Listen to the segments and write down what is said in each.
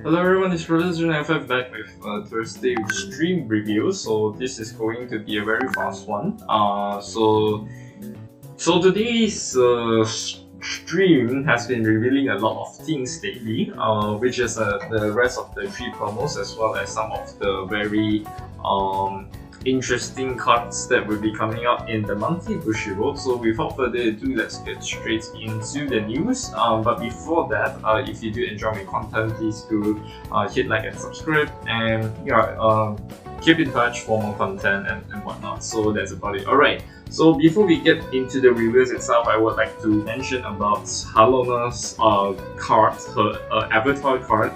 Hello everyone, it's FF back with Thursday stream review. So this is going to be a very fast one. So today's stream has been revealing a lot of things lately, which is the rest of the 3 promos as well as some of the very interesting cards that will be coming out in the monthly Bushiroad. So without further ado, let's get straight into the news. But before that, if you do enjoy my content, please do hit like and subscribe, and keep in touch for more content and whatnot. So that's about it. Alright, so before we get into the reviews itself, I would like to mention about Halona's card, her avatar card,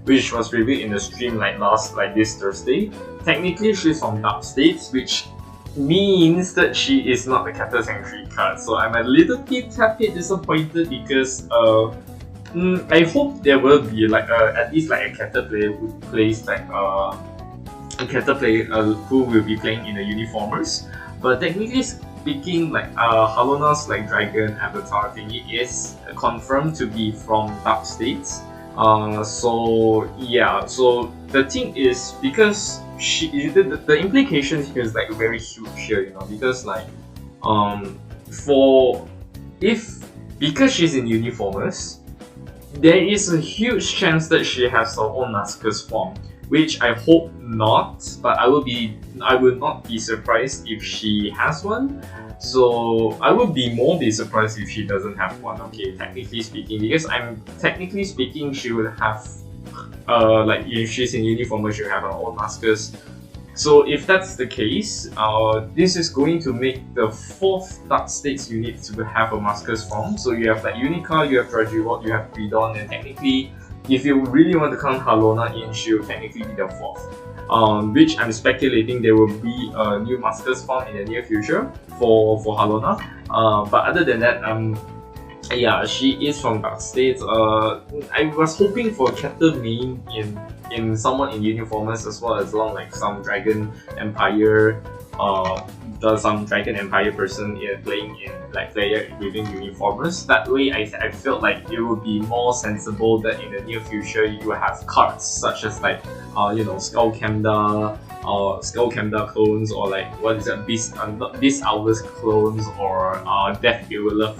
which was revealed in the stream this Thursday. Technically, she's from Dark States, which means that she is not the Kata Sanctuary card. So I'm a little bit disappointed because I hope there will be at least a Kata player who plays who will be playing in the uniformers. But technically speaking, Halona's dragon avatar thingy is confirmed to be from Dark States. So the thing is, because the implications here is very huge here, because because she's in uniformers, there is a huge chance that she has her own Masker's form, which I hope not, but I would not be surprised if she has one. So I would be surprised if she doesn't have one. Okay, technically speaking, because she would have if she's in uniform, she will have her own Maskers. So if that's the case, this is going to make the 4th Dark States unit to have a Maskers form. So you have Unica, you have Dragivort, you have Bidon, and technically, if you really want to count Halona in, she will technically be the 4th. Which I'm speculating there will be a new Maskers form in the near future for Halona. But other than that, yeah, she is from Dark States. I was hoping for Kata main in someone in uniformers as well as some Dragon Empire some Dragon Empire person playing in player within uniformers. That way I felt like it would be more sensible that in the near future you will have cards such as Skull Kemda clones, or Beast Owl's clones, or Death Beowulf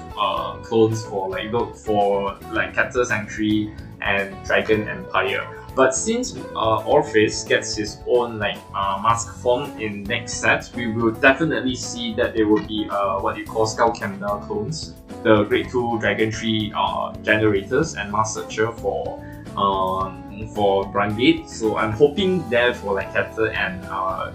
clones for Kata Sanctuary and Dragon Empire. But since Orpheus gets his own mask form in next set, we will definitely see that there will be what you call Skull Kemda clones, the Grade 2 Dragon Tree generators and Mask Searcher for Brangate. So I'm hoping there for Kata and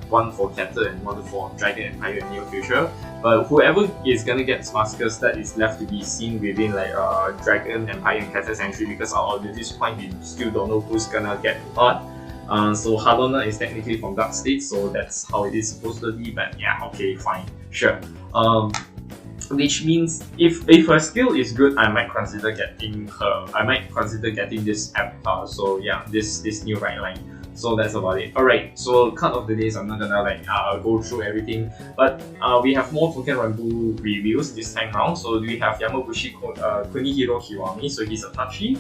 one for Kata and one for Dragon Empire in near future. But whoever is gonna get Maskers, that is left to be seen within Dragon Empire and Kata Sanctuary, because at this point we still don't know who's gonna get what. So Halona is technically from Dark States, so that's how it is supposed to be. But yeah, okay, fine, sure. Which means if her skill is good, I might consider getting her. I might consider getting this avatar. So yeah, this new right line. So that's about it. Alright, so card of the days, I'm not gonna go through everything, but we have more Token Ranbu reviews this time round. So we have Yamabushi Kunihiro Kiwami, so he's a Tachi.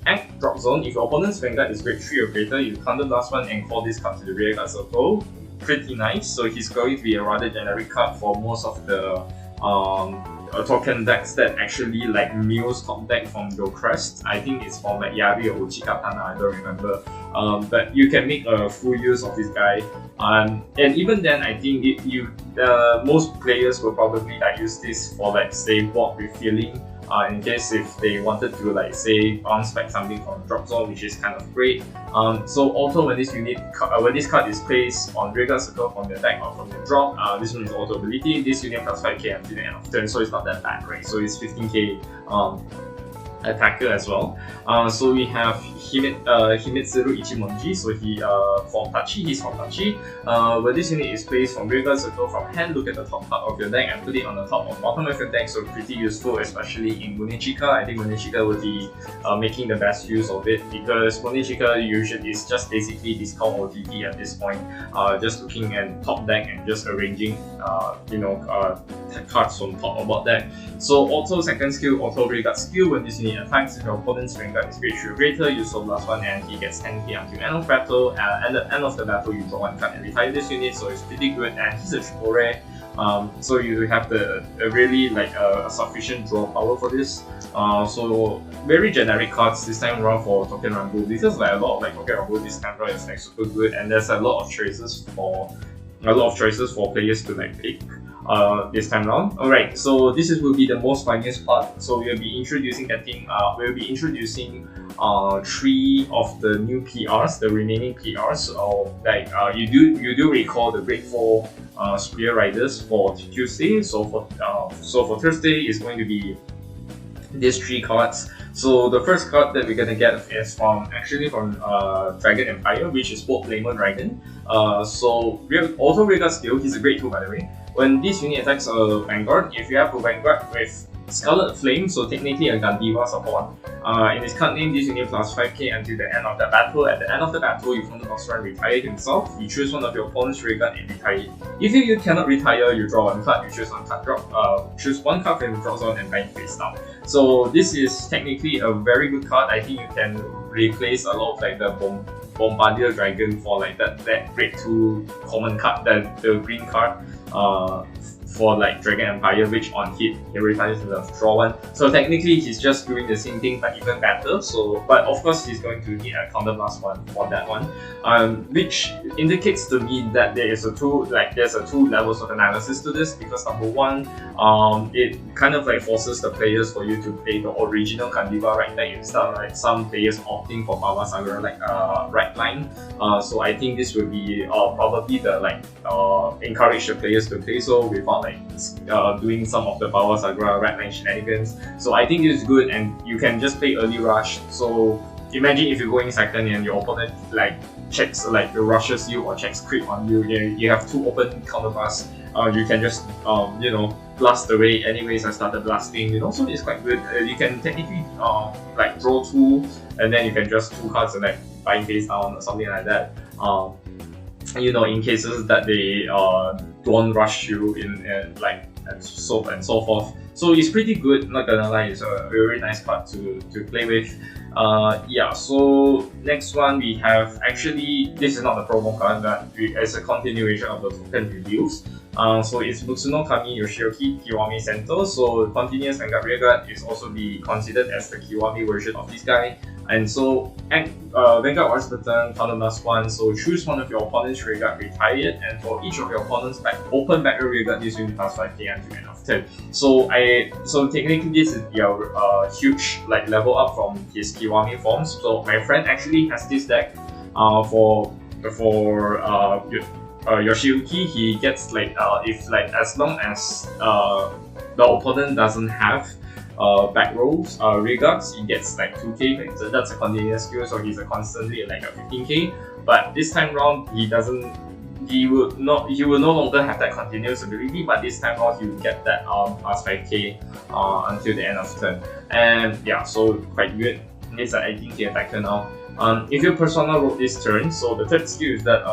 Act Drop Zone, if your opponent's Vanguard is grade 3 or greater, you count the last one and call this card to the rear guard circle. Pretty nice. So he's going to be a rather generic card for most of the token decks that actually mills top deck from your crest. I think it's from Yari or Uchikatana, I don't remember. But you can make a full use of this guy. And even then, I think most players will probably use this for say board refilling. In case if they wanted to say bounce back something from drop zone, which is kind of great. So also when this card is placed on rearguard circle from the deck or from the drop, this one is auto ability. This unit plus 5k until the end of turn, so it's not that bad, right? So it's 15k attacker as well. So we have Himetsuru Ichimonji, so he's from Tachi. When this unit is placed from rearguard circle from hand, look at the top part of your deck and put it on the top or bottom of your deck, so pretty useful, especially in Munichika. I think Munichika will be making the best use of it, because Munichika usually is just basically discount OTP at this point, just looking at top deck and just arranging cards on top about that. So auto second skill, auto rearguard skill. When this unit attacks, if your opponent's vanguard is grade 3 or greater, you soul blast 1 and he gets 10k until end of battle. At the end of the battle, you draw 1 card and retire this unit, so it's pretty good. And he's a triple rare. So you have a really a sufficient draw power for this. So very generic cards this time around for Token Rambo, because a lot of Token Rambo this time around is super good, and there's a lot of choices for players to pick this time around. Alright, so this will be the most funniest part. So we'll be introducing 3 of the new PRs, the remaining PRs. You do recall the grade 4 Spear Riders for Tuesday. So for Thursday is going to be these 3 cards. So the first card that we're gonna get is from Dragon Empire, which is both Flamer Dragon. So auto rearguard skill, he's a grade 2 by the way. When this unit attacks a Vanguard, if you have a Vanguard with Scarlet Flame, so technically a Gandiva support, in his card name, this unit plus 5k until the end of the battle. At the end of the battle, you from the box run retire himself. You choose one of your opponent's rearguard and retire it. If you cannot retire, you draw 1 card, you choose 1 card choose 1 card from the drop zone and bind face down. So this is technically a very good card. I think you can replace a lot of the Bombardier Dragon for that grade 2 common card, the green card for Dragon Empire, which on hit he retires the draw 1. So technically he's just doing the same thing but even better. So but of course he's going to need a counter blast 1 for that one, which indicates to me that there's a two levels of analysis to this, because number 1, it kind of forces the players for you to play the original Gandiva right line instead of some players opting for Baba Saga right line. So I think this will be probably the encourage the players to play so without doing some of the Power Sagra right line shenanigans. So I think this is good, and you can just play early rush. So imagine if you're going second and your opponent checks rushes you or checks crit on you. You have 2 open counter blasts. You can just blast away. Anyways, I started blasting. So it's quite good. You can technically draw 2, and then you can just 2 cards and bind face down or something like that. In cases that they don't rush you and so forth. So it's pretty good, not gonna lie. It's a very nice card to play with. So next one we have, actually this is not the promo card, but it's a continuation of the token reviews. So it's Mutsuno Kami Yoshioki Kiwami Center. So continuous Vanguard Rearguard is also be considered as the Kiwami version of this guy. And so Vanguard Wars Button, counter blast 1, so choose one of your opponent's rearguard, retire it, and for each of your opponent's open backward rearguard, this unit plus 5k until end of turn. So technically this is your huge level up from his Kiwami forms. So my friend actually has this deck for Yoshiyuki. He gets as long as the opponent doesn't have back rolls, rearguards, he gets 2k, so that's a continuous skill, so he's constantly at a 15k. But this time round he will no longer have that continuous ability, but this time round he will get that plus 5k until the end of turn. And so quite good. He's an 18k attacker now. If your persona rolled this turn, so the third skill is that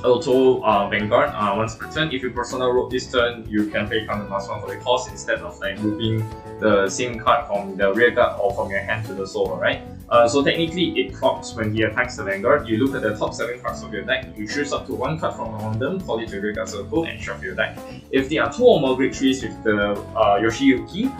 auto Vanguard, once per turn, if your persona rolled this turn, you can play counter plus 1 for the cost instead of moving the same card from the rearguard or from your hand to the soul, right? So technically it procs when he attacks the Vanguard. You look at the top 7 cards of your deck, you choose up to 1 card from among them, call it your rearguard circle, and shuffle your deck. If there are 2 or more great 3s with the Yoshiyuki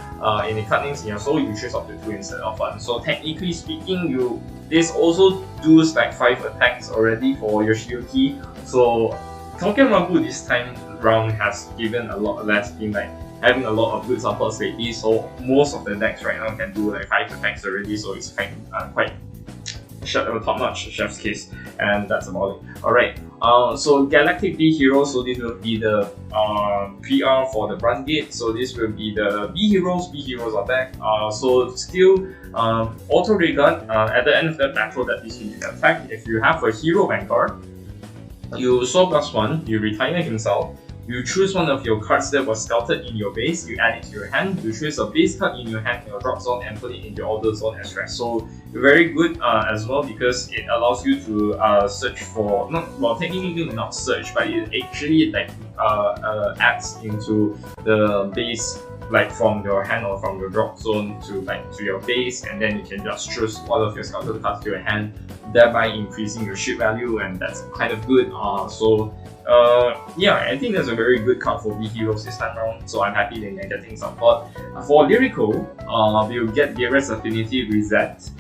in the card names in your soul, you choose up to 2 instead of 1. So technically speaking, this also does 5 attacks already for Yoshiyuki. So Token Rambo this time round has given a lot less, been having a lot of good supports lately. So most of the decks right now can do 5 attacks already. So it's quite top notch chef's kiss, and that's about it. Alright, so Galactic B Hero. So this will be the PR for the Brand Gate. So this will be the B Heroes. B Heroes are back. So still auto rearguard at the end of the battle that this unit attack. If you have a hero Vanguard, you soul plus 1, you retire himself. You choose one of your cards that was scouted in your base, you add it to your hand, you choose a base card in your hand in your drop zone and put it in your order zone as rest. So very good as well, because it allows you to search for, technically not search, but it actually like adds into the base, like from your hand or from your drop zone to your base, and then you can just choose one of your scouted cards to your hand, thereby increasing your shield value, and that's kind of good. Yeah, I think that's a very good card for B heroes this time around, so I'm happy that they're getting support. For Lyrical, we'll get Geras Affinity Reset,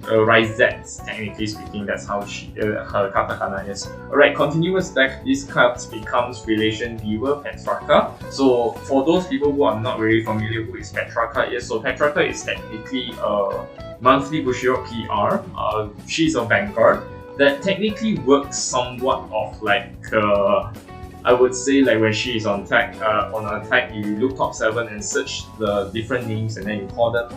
Reset, technically speaking, that's how her katakana is. Alright, continuous deck, this card becomes Relation Viewer Petrarca. So for those people who are not very familiar who is Petrarca is, so Petrarca is technically a monthly Bushiroad PR. She's a Vanguard that technically works somewhat of like I would say like when she is on attack, you look top 7 and search the different names and then you call them.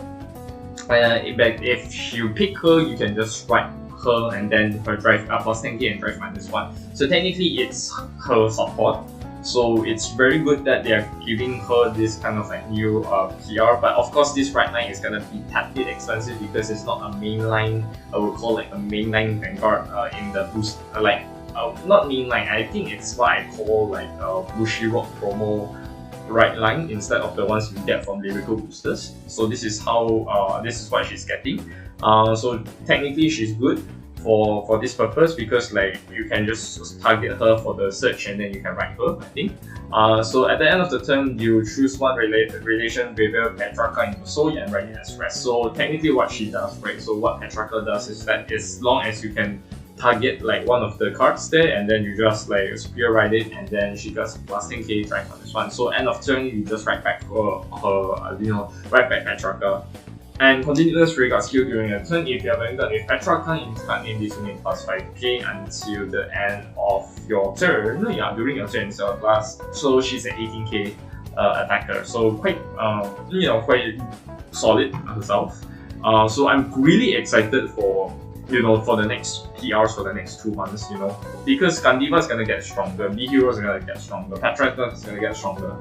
If you pick her, you can just write her and then her drive plus 10k and drive -1. So technically it's her support. So it's very good that they are giving her this kind of like new PR, but of course this right line is gonna be a bit expensive because it's not a mainline, I would call like a mainline Vanguard in the boost, not mainline, I think it's what I call like Bushiroad promo right line instead of the ones you get from Lyrical boosters. So this is how, this is what she's getting. So technically she's good for this purpose, because like you can just target her for the search and then you can write her, I think. So at the end of the turn, you choose one relation Reveal Petrarca into soul and write it as rest. So technically what she does, right? So what Petrarca does is that as long as you can target like one of the cards there and then you just like spear write it and then she gets plus 10k drive on this one. So end of turn, you just write back write back Petrarca. And continuous regard skill during a turn. If you have Vanguard with Petrarca in card name, this unit plus 5k until the end of your turn. Yeah, during your turn, so she's an 18k attacker. So quite quite solid herself. So I'm really excited for for the next PRs for the next 2 months, because Gandiva is gonna get stronger, B heroes are gonna get stronger, Petrarca is gonna get stronger.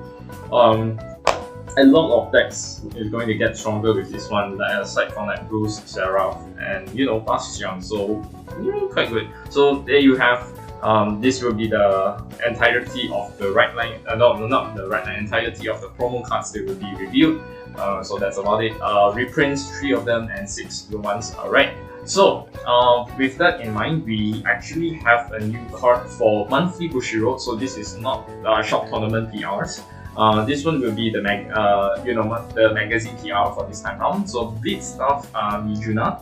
A lot of decks is going to get stronger with this one, like, aside from like Bruce, Seraph, and Bastion, so quite good. So there you have. This will be the entirety of the right line. Not the right line. Entirety of the promo cards that will be revealed. So that's about it. Reprints 3 of them and 6 new ones. Alright. So with that in mind, we actually have a new card for monthly Bushiroad. So this is not shop tournament PRs. This one will be the the magazine PR for this time round. So Blitz stuff, Mishuna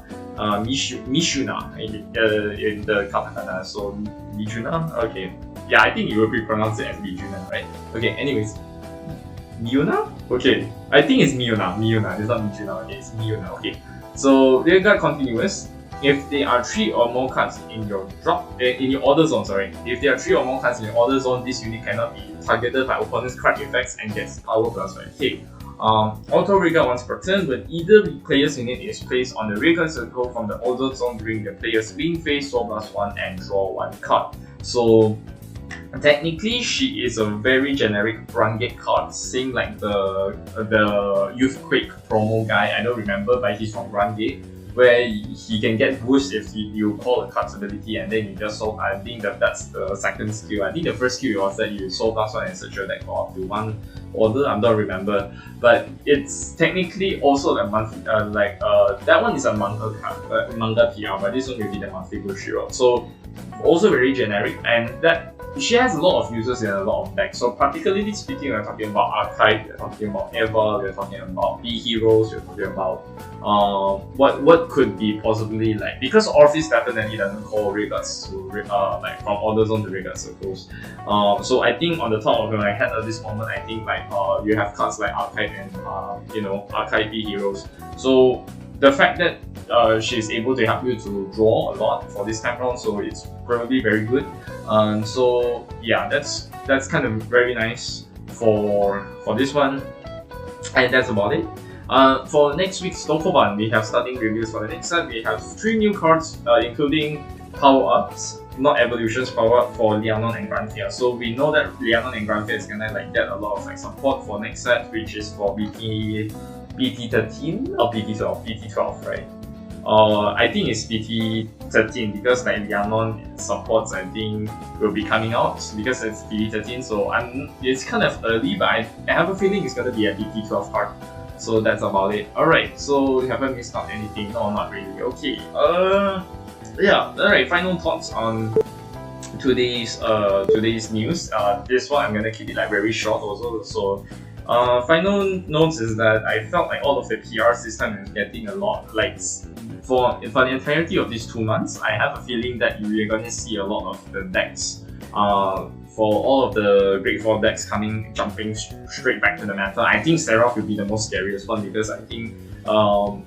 in the katakana. So Mijuna, okay. Yeah, I think you will be pronounced it as Mijuna, right? Okay, anyways. Miuna? Okay, I think it's Miuna. It's not Mijuna, okay, it's Miuna, okay. So they got continuous. If there are 3 or more cards in your order zone, if there are 3 or more cards in your order zone, this unit cannot be targeted by opponent's card effects and gets power plus 5k. Auto rearguard once per turn when either the player's unit is placed on the rearguard circle from the order zone during the player's win phase, so +1 and draw 1 card. So technically, she is a very generic Rungate card, same like the Youthquake promo guy. I don't remember, but he's from Rungate, where he can get boost if you call a card's ability and then you just solve. I think that's the second skill. I think the first skill was that you solve +1 and search your deck for up to 1 order. I don't remember, but it's technically also a monthly. That one is a manga PR, but this one will be the monthly Bushiroad. So also very generic, and that she has a lot of users in a lot of decks. So particularly speaking, we're talking about Archive, we're talking about Eva, we're talking about B heroes, we're talking about what could be possibly like, because Orpheus definitely doesn't call regards to like from order zone to regards circles. So I think on the top of my head at this moment, I think like you have cards like Archive and Archive B heroes. So the fact that she's able to help you to draw a lot for this time round, so it's probably very good. So yeah, that's kind of very nice for this one, and that's about it. For next week's Tokoban, we have starting reviews for the next set. We have 3 new cards, including power ups. not evolutions powered for Lianon and Granfia. So we know that Lianon and Granfia is gonna like get a lot of like support for next set, which is for BT13 or BT12, BT12, right? I think it's BT13 because like Lianon supports I think will be coming out because it's BT13. So it's kind of early, but I have a feeling it's gonna be a BT12 card. So that's about it. Alright, so we haven't missed out anything. No, not really. Okay. Yeah. Alright. Final thoughts on today's news. This one I'm gonna keep it like very short also. So, final notes is that I felt like all of the PRs this time is getting a lot like for the entirety of these 2 months. I have a feeling that we're gonna see a lot of the decks. For all of the Grade 4 decks jumping straight back to the meta. I think Seraph will be the most scariest one because I think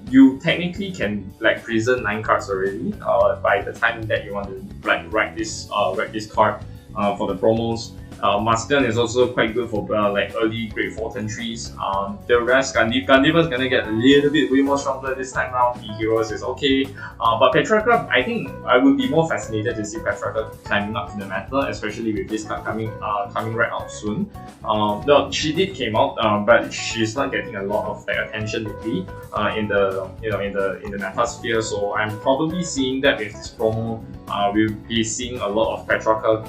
you technically can like prison 9 cards already by the time that you want to like write this card for the promos. Mascan is also quite good for like early Grade 4 entries. The rest, Gandiva is gonna get a little bit way more stronger this time round. The Heroes is okay, but Petrarca, I think I would be more fascinated to see Petrarca climbing up to the meta, especially with this card coming right out soon. No, she did came out, but she's not getting a lot of like attention lately in the meta sphere. So I'm probably seeing that with this promo, we'll be seeing a lot of Petrarca.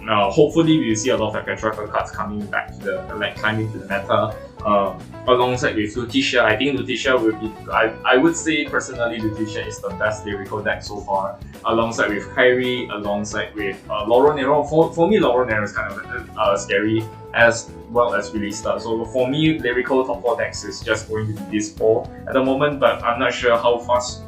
Hopefully we'll see a lot of Petrarca cards coming back to the climbing to the meta alongside with Lutetia. I think Lutetia will be, I would say personally Lutetia is the best lyrical deck so far, alongside with Kyrie, alongside with Lauro Nero. For me, Lauro Nero is kind of scary as well as Relista. So for me, lyrical top 4 decks is just going to be these 4 at the moment, but I'm not sure how fast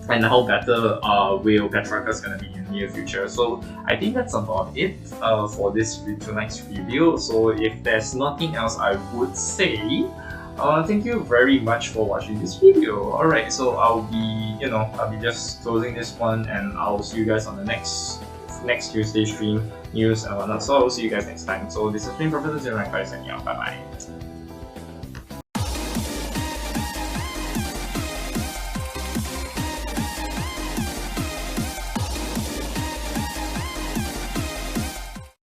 and how better will Petrarca is going to be in the near future. So I think that's about it for this tonight's review. So if there's nothing else I would say, thank you very much for watching this video. Alright, so I'll be just closing this one, and I'll see you guys on the next Tuesday stream news and whatnot. So I'll see you guys next time. So this has been Professor Zero, and bye bye.